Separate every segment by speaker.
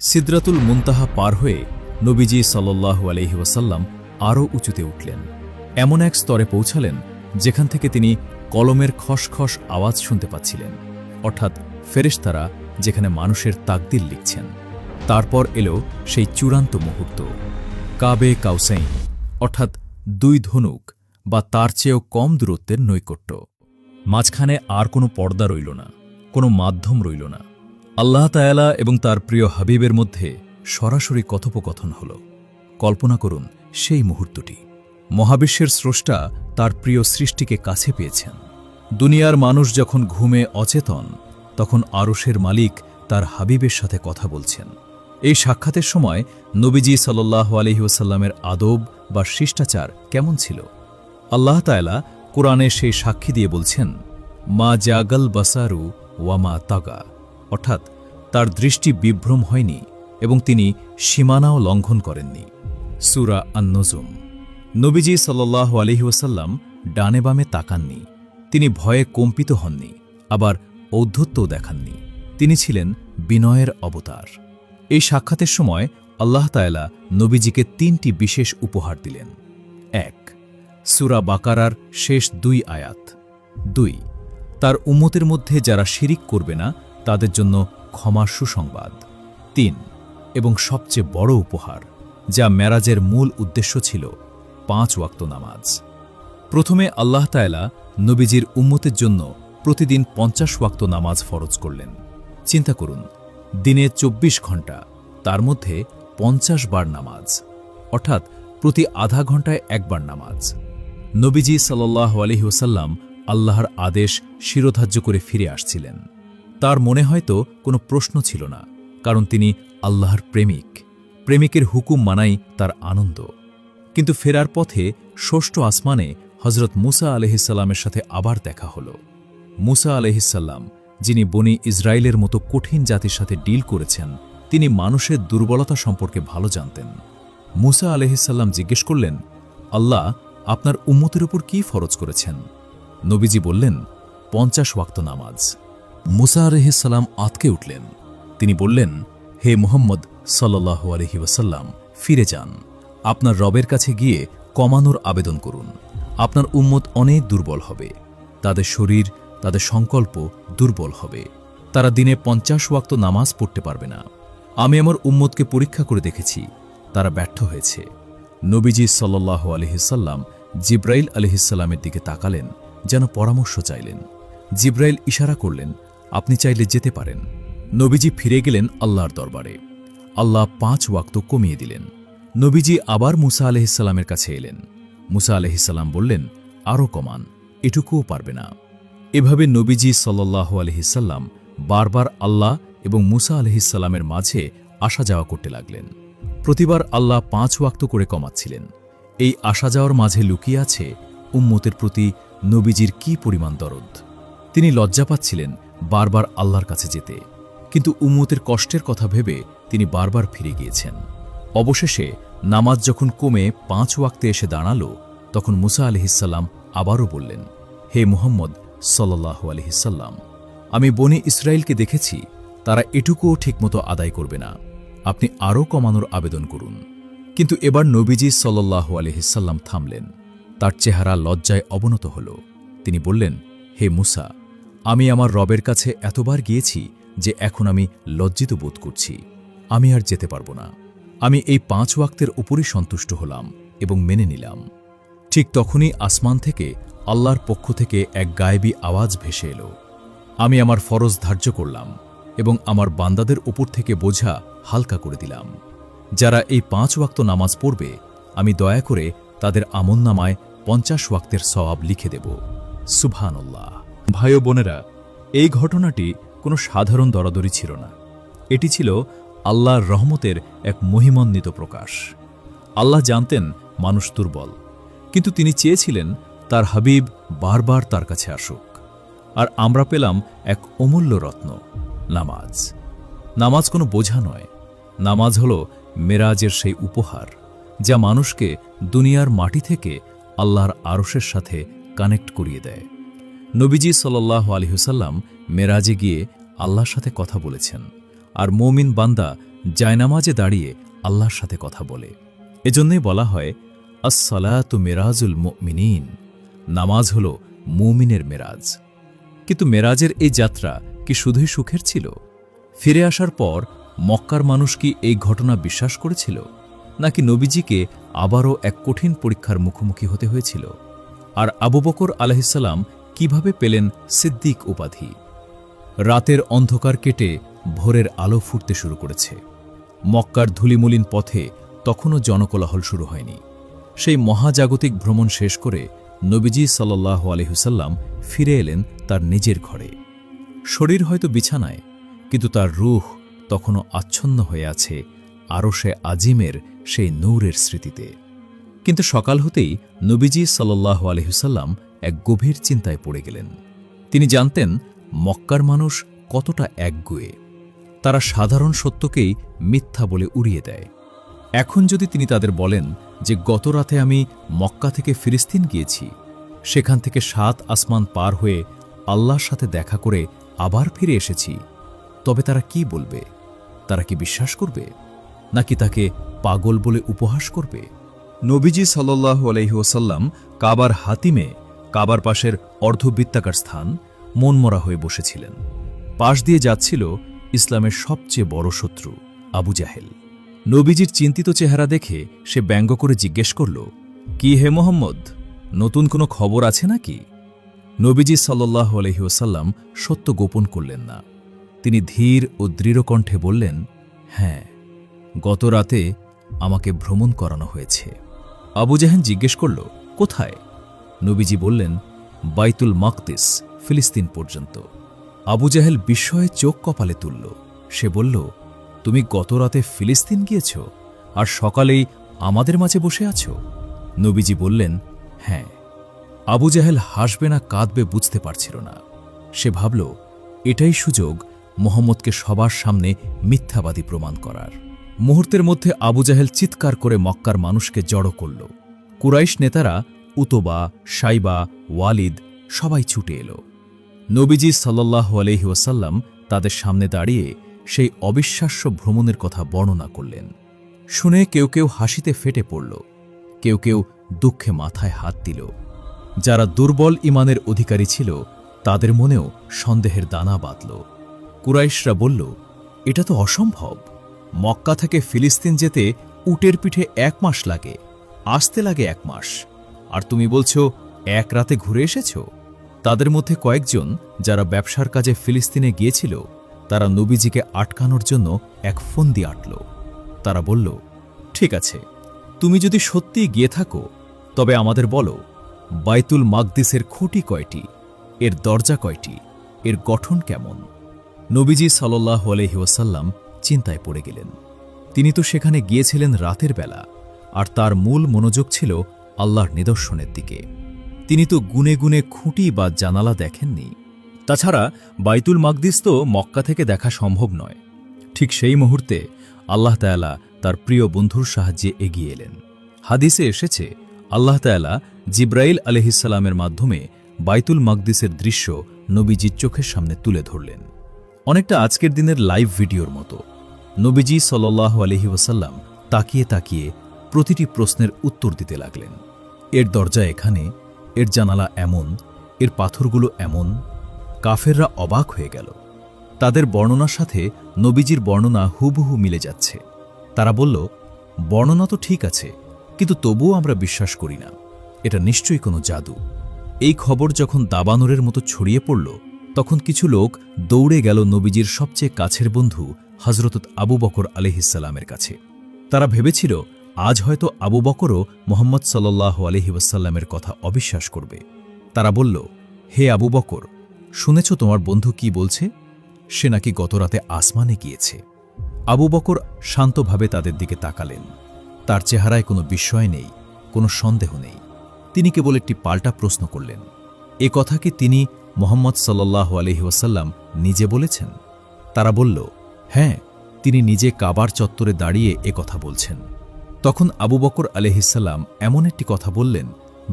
Speaker 1: সিদরাতুল মুনতাহা পার হয়ে নবীজি সাল্লাল্লাহু আলাইহি ওয়াসাল্লাম আরও উঁচুতে উঠলেন। এমন এক স্তরে পৌঁছালেন যেখান থেকে তিনি কলমের খসখস আওয়াজ শুনতে পাচ্ছিলেন, অর্থাৎ ফেরেশতারা যেখানে মানুষের তাকদির লিখছেন। তারপর এলো সেই চূড়ান্ত মুহূর্ত, কাবে কাউসাইন, অর্থাৎ দুই ধনুক বা তার চেয়েও কম দূরত্বের নৈকট্য। মাঝখানে আর কোনো পর্দা রইল না, কোনো মাধ্যম রইল না। আল্লাহ তাআলা এবং তার প্রিয় হাবিবের মধ্যে সরাসরি কথোপকথন হল। কল্পনা করুন সেই মুহূর্তটি। মহাবিশ্বের স্রষ্টা তার প্রিয় সৃষ্টিকে কাছে পেয়েছেন। দুনিয়ার মানুষ যখন ঘুমে অচেতন, তখন আরশের মালিক তার হাবিবের সাথে কথা বলছেন। এই সাক্ষাতের সময় নবীজি সাল্লাল্লাহু আলাইহি ওয়াসাল্লামের আদব বা শিষ্টাচার কেমন ছিল? আল্লাহ তাআলা কোরআনে সেই সাক্ষী দিয়ে বলছেন, মা জাগাল বাসারু ওয়ামা তাগা, অর্থাৎ তার দৃষ্টি বিভ্রম হয়নি এবং তিনি সীমানাও লঙ্ঘন করেননি। সূরা আন-নজম। নবীজি সাল্লাল্লাহু আলাইহি ওয়াসাল্লাম ডানে বামে তাকাননি, তিনি ভয়ে কম্পিত হননি, আবার ঔদ্ধত্যও দেখাননি। তিনি ছিলেন বিনয়ের অবতার। এই সাক্ষাতের সময় আল্লাহ তাআলা নবীজিকে ৩টি বিশেষ উপহার দিলেন। ১. সূরা বাকারার শেষ ২ আয়াত। ২. তার উম্মতের মধ্যে যারা শিরিক করবে না তাদের জন্য ক্ষমার সুসংবাদ। ৩. এবং সবচেয়ে বড় উপহার, যা মেরাজের মূল উদ্দেশ্য ছিল, ৫ ওয়াক্ত নামাজ। প্রথমে আল্লাহ তাআলা নবীজির উম্মতের জন্য প্রতিদিন ৫০ ওয়াক্ত নামাজ ফরজ করলেন। চিন্তা করুন, দিনে ২৪ ঘণ্টা, তার মধ্যে ৫০ বার নামাজ, অর্থাৎ প্রতি আধা ঘণ্টায় একবার নামাজ। নবীজি সাল্লাল্লাহু আলাইহি ওয়াসাল্লাম আল্লাহর আদেশ শিরোধার্য করে ফিরে আসছিলেন। তার মনে হয়তো কোনো প্রশ্ন ছিল না, কারণ তিনি আল্লাহর প্রেমিক। প্রেমিকের হুকুম মানাই তার আনন্দ। কিন্তু ফেরার পথে ষষ্ঠ আসমানে হজরত মুসা আলাইহিসসালামের সাথে আবার দেখা হল। মুসা আলাইহিসসালাম, যিনি বনি ইসরায়েলের মতো কঠিন জাতির সাথে ডিল করেছেন, তিনি মানুষের দুর্বলতা সম্পর্কে ভালো জানতেন। মুসা আলাইহিসসালাম জিজ্ঞেস করলেন, আল্লাহ আপনার উম্মতের উপর কি ফরজ করেছেন? নবীজি বললেন, ৫০ ওয়াক্ত নামাজ। মুসা আলাইহিসসালাম আঁতকে উঠলেন। তিনি বললেন, হে মুহাম্মদ সাল্লাল্লাহু আলাইহি ওয়াসাল্লাম, ফিরে যান, আপনার রবের কাছে গিয়ে কমানোর আবেদন করুন। আপনার উম্মত অনেক দুর্বল হবে, তাদের শরীর, তাদের সংকল্প দুর্বল হবে, তারা দিনে ৫০ ওয়াক্ত নামাজ পড়তে পারবে না। আমি আমার উম্মতকে পরীক্ষা করে দেখেছি, তারা ব্যর্থ হয়েছে। নবীজি সাল্লাল্লাহু আলাইহি ওয়াসাল্লাম জিব্রাইল আলাইহিসসালামের দিকে তাকালেন, যেন পরামর্শ চাইলেন। জিব্রাইল ইশারা করলেন, আপনি চাইলে যেতে পারেন। নবীজি ফিরে গেলেন আল্লাহর দরবারে। আল্লাহ ৫ ওয়াক্ত কমিয়ে দিলেন। নবীজি আবার মুসা আলাইহিসসালামের কাছে এলেন। মুসা আলাইহিসসালাম বললেন, আরও কমান, এটুকুও পারবে না। এভাবে নবীজি সাল্লাল্লাহু আলাইহি ওয়াসাল্লাম বারবার আল্লাহ এবং মুসা আলাইহিসসালামের মাঝে আসা যাওয়া করতে লাগলেন। প্রতিবার আল্লাহ ৫ ওয়াক্ত করে কমাচ্ছিলেন। এই আসা যাওয়ার মাঝে লুকিয়ে আছে উম্মতের প্রতি নবীজির কি পরিমাণ দরদ। তিনি লজ্জা পাচ্ছিলেন বারবার আল্লাহর কাছে যেতে, কিন্তু উম্মতের কষ্টের কথা ভেবে তিনি বারবার ফিরে গিয়েছেন। অবশেষে নামাজ যখন কমে ৫ ওয়াক্তে এসে দাঁড়াল, তখন মুসা আলাইহিসসালাম আবারও বললেন, হে মুহাম্মদ সাল্লাল্লাহু আলাইহি ওয়াসাল্লাম, আমি বনি ইসরায়েলকে দেখেছি, তারা এটুকুও ঠিকমতো আদায় করবে না, আপনি আরও কমানোর আবেদন করুন। কিন্তু এবার নবীজি সাল্লাল্লাহু আলাইহি ওয়াসাল্লাম থামলেন। তার চেহারা লজ্জায় অবনত হল। তিনি বললেন, হে মুসা, আমি আমার রবের কাছে এতবার গিয়েছি যে এখন আমি লজ্জিত বোধ করছি। আমি আর যেতে পারব না। আমি এই ৫ ওয়াক্তের উপরই সন্তুষ্ট হলাম এবং মেনে নিলাম। ঠিক তখনই আসমান থেকে আল্লাহর পক্ষ থেকে এক গায়েবী আওয়াজ ভেসে এলো, আমি আমার ফরজ ধার্য করলাম এবং আমার বান্দাদের উপর থেকে বোঝা হালকা করে দিলাম। যারা এই ৫ ওয়াক্ত নামাজ পড়বে, আমি দয়া করে তাদের আমলনামায় ৫০ ওয়াক্তের সওয়াব লিখে দেব। সুবহানাল্লাহ। ভাই ও বোনেরা, এই ঘটনাটি কোনো সাধারণ দরাদরি ছিল না। এটি ছিল আল্লাহর রহমতের এক মহিমান্বিত প্রকাশ। আল্লাহ জানতেন মানুষ দুর্বল, কিন্তু তিনি চেয়েছিলেন তার হাবিব বারবার তার কাছে আসুক। আর আমরা পেলাম এক অমূল্য রত্ন, নামাজ। নামাজ কোনো বোঝা নয়, নামাজ হল মেরাজের সেই উপহার, যা মানুষকে দুনিয়ার মাটি থেকে আল্লাহর আরশের সাথে কানেক্ট করিয়ে দেয়। নবীজি সাল্লাল্লাহু আলাইহি ওয়াসাল্লাম মেরাজে গিয়ে আল্লাহর সাথে কথা বলেছেন, আর মুমিন বান্দা জায়নামাজে দাঁড়িয়ে আল্লাহর সাথে কথা বলে। এজন্যই বলা হয় আস-সালাতু মিরাজুল মুমিনিন, নামাজ হল মুমিনের মেরাজ। কিন্তু মেরাজের এই যাত্রা কি শুধুই সুখের ছিল? ফিরে আসার পর মক্কার মানুষ কি এই ঘটনা বিশ্বাস করেছিল, নাকি নবীজিকে আবারও এক কঠিন পরীক্ষার মুখোমুখি হতে হয়েছিল? আর আবু বকর আলাইহিসসালাম কিভাবে পেলেন সিদ্দিক উপাধি? রাতের অন্ধকার কেটে ভোরের আলো ফুটতে শুরু করেছে। মক্কার ধূলিমলিন পথে তখনও জনকোলাহল শুরু হয়নি। সেই মহাজাগতিক ভ্রমণ শেষ করে নবীজি সাল্লাল্লাহু আলাইহি ওয়াসাল্লাম ফিরে এলেন তার নিজের ঘরে। শরীর হয়তো বিছানায়, কিন্তু তার রূহ তখনও আচ্ছন্ন হয়ে আছে আরশে আজিমের সেই নূরের স্মৃতিতে। কিন্তু সকাল হতেই নবীজি সাল্লাল্লাহু আলাইহি ওয়াসাল্লাম এক গভীর চিন্তায় পড়ে গেলেন। তিনি জানতেন মক্কার মানুষ কতটা একগুঁয়ে। তারা সাধারণ সত্যকেই মিথ্যা বলে উড়িয়ে দেয়। এখন যদি তিনি তাদের বলেন যে গত রাতে আমি মক্কা থেকে ফিলিস্তিন গিয়েছি, সেখান থেকে ৭ আসমান পার হয়ে আল্লাহর সাথে দেখা করে আবার ফিরে এসেছি, তবে তারা কি বলবে? তারা কি বিশ্বাস করবে, নাকি তাকে পাগল বলে উপহাস করবে? নবীজি সাল্লাল্লাহু আলাইহি ওয়াসাল্লাম কাবার হাতিমে, কাবার পাশের অর্ধবৃত্তাকার স্থান, মনমরা হয়ে বসেছিলেন। পাশ দিয়ে যাচ্ছিল ইসলামের সবচেয়ে বড় শত্রু আবু জাহেল। নবীজির চিন্তিত চেহারা দেখে সে ব্যঙ্গ করে জিজ্ঞেস করল, কি হে মোহাম্মদ, নতুন কোনো খবর আছে নাকি? নবীজি সাল্লাল্লাহু আলাইহি ওয়াসাল্লাম সত্য গোপন করলেন না। তিনি ধীর ও দৃঢ় কণ্ঠে বললেন, হ্যাঁ, গত রাতে আমাকে ভ্রমণ করানো হয়েছে। আবু জাহেল জিজ্ঞেস করল, কোথায়? নবীজি বললেন, বাইতুল মাকদিস, ফিলিস্তিন পর্যন্ত। আবু জাহেল বিস্ময়ে চোখ কপালে তুলল। সে বলল, তুমি গত রাতে ফিলিস্তিন গিয়েছ, আর সকালেই আমাদের মাঝে বসে আছো? নবীজি বললেন, হ্যাঁ। আবু জাহেল হাসবে না কাঁদবে বুঝতে পারছিল না। সে ভাবল, এটাই সুযোগ মুহাম্মদকে সবার সামনে মিথ্যাবাদী প্রমাণ করার। মুহূর্তের মধ্যে আবু জাহেল চিৎকার করে মক্কার মানুষকে জড়ো করল। কুরাইশ নেতারা উতবা, সাইবা, ওয়ালিদ সবাই ছুটে এল। নবীজি সাল্লাল্লাহু আলাইহি ওয়াসাল্লাম তাদের সামনে দাঁড়িয়ে সেই অবিশ্বাস্য ভ্রমণের কথা বর্ণনা করলেন। শুনে কেউ কেউ হাসিতে ফেটে পড়ল, কেউ কেউ দুঃখে মাথায় হাত দিল। যারা দুর্বল ঈমানের অধিকারী ছিল তাদের মনেও সন্দেহের দানা বাঁধল। কুরাইশরা বলল, এটা তো অসম্ভব। মক্কা থেকে ফিলিস্তিন যেতে উটের পিঠে 1 মাস লাগে, আসতে লাগে 1 মাস, আর তুমি বলছো 1 রাতে ঘুরে এসেছ? তাদের মধ্যে কয়েকজন যারা ব্যবসার কাজে ফিলিস্তিনে গিয়েছিল, তারা নবীজিকে আটকানোর জন্য এক ফন্দি আঁটল। তারা বলল, ঠিক আছে, তুমি যদি সত্যিই গিয়ে থাকো তবে আমাদের বলো, বাইতুল মাকদিসের খুঁটি কয়টি, এর দরজা কয়টি, এর গঠন কেমন? নবীজি সাল্লাল্লাহু আলাইহি ওয়াসাল্লাম চিন্তায় পড়ে গেলেন। তিনি তো সেখানে গিয়েছিলেন রাতের বেলা, আর তার মূল মনোযোগ ছিল আল্লাহর নিদর্শনের দিকে। তিনি তো গুনে গুনে খুঁটি বা জানালা দেখেননি। তাছাড়া বাইতুল মাকদিস তো মক্কা থেকে দেখা সম্ভব নয়। ঠিক সেই মুহূর্তে আল্লাহ তাআলা তার প্রিয় বন্ধুর সাহায্যে এগিয়ে এলেন। হাদিসে এসেছে, আল্লাহ তাআলা জিব্রাইল আলাইহিসসালামের মাধ্যমে বাইতুল মাকদিসের দৃশ্য নবীজির চোখের সামনে তুলে ধরলেন, অনেকটা আজকের দিনের লাইভ ভিডিওর মতো। নবীজি সাল্লাল্লাহু আলাইহি ওয়াসাল্লাম তাকিয়ে তাকিয়ে প্রতিটি প্রশ্নের উত্তর দিতে লাগলেন। এর দরজা এখানে, এর জানালা এমন, এর পাথরগুলো এমন। কাফেররা অবাক হয়ে গেল। তাদের বর্ণনার সাথে নবীজির বর্ণনা হুবহু মিলে যাচ্ছে। তারা বলল, বর্ণনা তো ঠিক আছে, কিন্তু তবুও আমরা বিশ্বাস করি না, এটা নিশ্চয়ই কোনো জাদু। এই খবর যখন দাবানলের মতো ছড়িয়ে পড়ল, তখন কিছু লোক দৌড়ে গেল নবীজির সবচেয়ে কাছের বন্ধু হযরত আবু বকর আলাইহিসসালামের কাছে। তারা ভেবেছিল আজ হয়তো আবু বকরও মুহাম্মদ সাল্লাল্লাহু আলাইহি ওয়াসাল্লামের কথা অবিশ্বাস করবে। তারা বলল, হে আবু বকর, শুনেছ তোমার বন্ধু কি বলছে? সে নাকি গতরাতে আসমানে গিয়েছে। আবু বকর শান্তভাবে তাদের দিকে তাকালেন। তার চেহারায় কোনো বিস্ময় নেই, কোনো সন্দেহ নেই। তিনি কেবল একটি পাল্টা প্রশ্ন করলেন, এ কথা কি তিনি মুহাম্মদ সাল্লাল্লাহু আলাইহি ওয়াসাল্লাম নিজে বলেছেন? তারা বলল, হ্যাঁ, তিনি নিজে কাবার চত্বরে দাঁড়িয়ে এ কথা বলছেন। তখন আবু বকর আলাইহিসসালাম এমন একটি কথা বললেন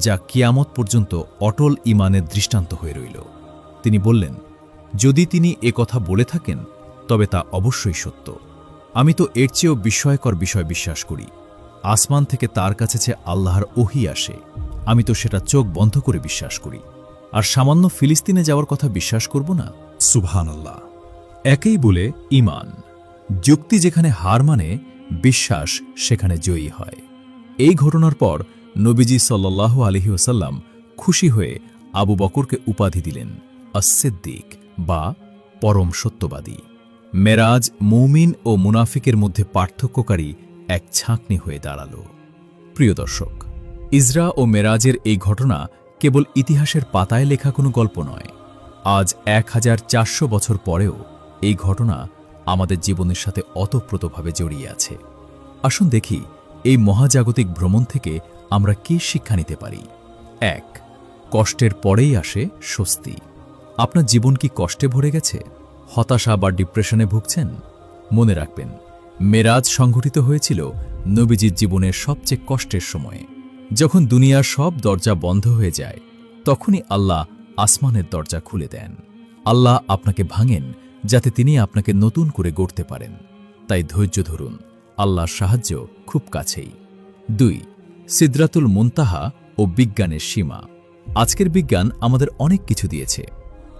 Speaker 1: যা কিয়ামত পর্যন্ত অটল ঈমানের দৃষ্টান্ত হয়ে রইল। তিনি বললেন, যদি তিনি এ কথা বলে থাকেন তবে তা অবশ্যই সত্য। আমি তো এর চেয়েও বিস্ময়কর বিষয় বিশ্বাস করি। আসমান থেকে তার কাছে যে আল্লাহর ওহী আসে, আমি তো সেটা চোখ বন্ধ করে বিশ্বাস করি। আর সামান্য ফিলিস্তিনে যাওয়ার কথা বিশ্বাস করব না? সুবহানাল্লাহ। একেই বলে ঈমান। যুক্তি যেখানে হার মানে, বিশ্বাস সেখানে জয়ী হয়। এই ঘটনার পর নবীজি সাল্লাল্লাহু আলাইহি ওয়াসাল্লাম খুশি হয়ে আবু বকরকে উপাধি দিলেন আস-সিদ্দিক বা পরম সত্যবাদী। মেরাজ মুমিন ও মুনাফিকের মধ্যে পার্থক্যকারী এক ছাঁকনি হয়ে দাঁড়াল। প্রিয় দর্শক, ইসরা ও মেরাজের এই ঘটনা কেবল ইতিহাসের পাতায় লেখা কোনো গল্প নয়। আজ 1400 বছর পরেও এই ঘটনা আমাদের জীবনের সাথে ওতপ্রোতভাবে জড়িয়ে আছে। আসুন দেখি এই মহাজাগতিক ভ্রমণ থেকে আমরা কী শিক্ষা নিতে পারি। 1. কষ্টের পরেই আসে স্বস্তি। আপনার জীবন কি কষ্টে ভরে গেছে? হতাশা বা ডিপ্রেশনে ভুগছেন? মনে রাখবেন, মেরাজ সংঘটিত হয়েছিল নবীজির জীবনের সবচেয়ে কষ্টের সময়ে। যখন দুনিয়ার সব দরজা বন্ধ হয়ে যায়, তখনই আল্লাহ আসমানের দরজা খুলে দেন। আল্লাহ আপনাকে ভাঙেন যাতে তিনি আপনাকে নতুন করে গড়তে পারেন। তাই ধৈর্য ধরুন, আল্লাহর সাহায্য খুব কাছেই। 2. সিদরাতুল মুনতাহা ও বিজ্ঞানের সীমা। আজকের বিজ্ঞান আমাদের অনেক কিছু দিয়েছে,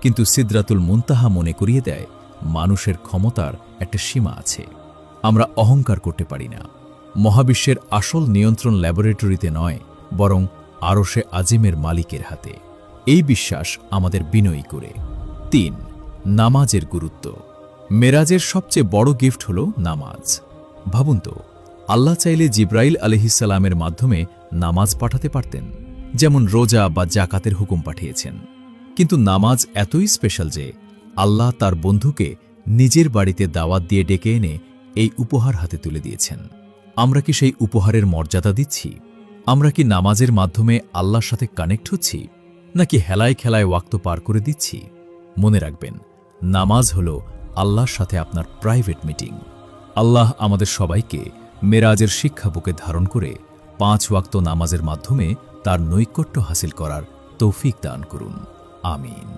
Speaker 1: কিন্তু সিদরাতুল মুনতাহা মনে করিয়ে দেয় মানুষের ক্ষমতার একটা সীমা আছে। আমরা অহংকার করতে পারি না। মহাবিশ্বের আসল নিয়ন্ত্রণ ল্যাবরেটরিতে নয়, বরং আরশে আজিমের মালিকের হাতে। এই বিশ্বাস আমাদের বিনয়ী করে। 3. নামাজের গুরুত্ব। মেরাজের সবচেয়ে বড় গিফট হল নামাজ। ভাবুন তো, আল্লাহ চাইলে জিব্রাইল আলাইহিসসালামের মাধ্যমে নামাজ পাঠাতে পারতেন, যেমন রোজা বা জাকাতের হুকুম পাঠিয়েছেন। কিন্তু নামাজ এতই স্পেশাল যে আল্লাহ তার বন্ধুকে নিজের বাড়িতে দাওয়াত দিয়ে ডেকে এনে এই উপহার হাতে তুলে দিয়েছেন। আমরা কি সেই উপহারের মর্যাদা দিচ্ছি? আমরা কি নামাজের মাধ্যমে আল্লাহর সাথে কানেক্ট হচ্ছি, নাকি হেলায় খেলায় ওয়াক্ত পার করে দিচ্ছি? মনে রাখবেন, নামাজ হল আল্লাহর সাথে আপনার প্রাইভেট মিটিং। আল্লাহ আমাদের সবাইকে মেরাজের শিক্ষা বুকে ধারণ করে 5 ওয়াক্ত নামাজের মাধ্যমে তার নৈকট্য হাসিল করার তৌফিক দান করুন। আমিন।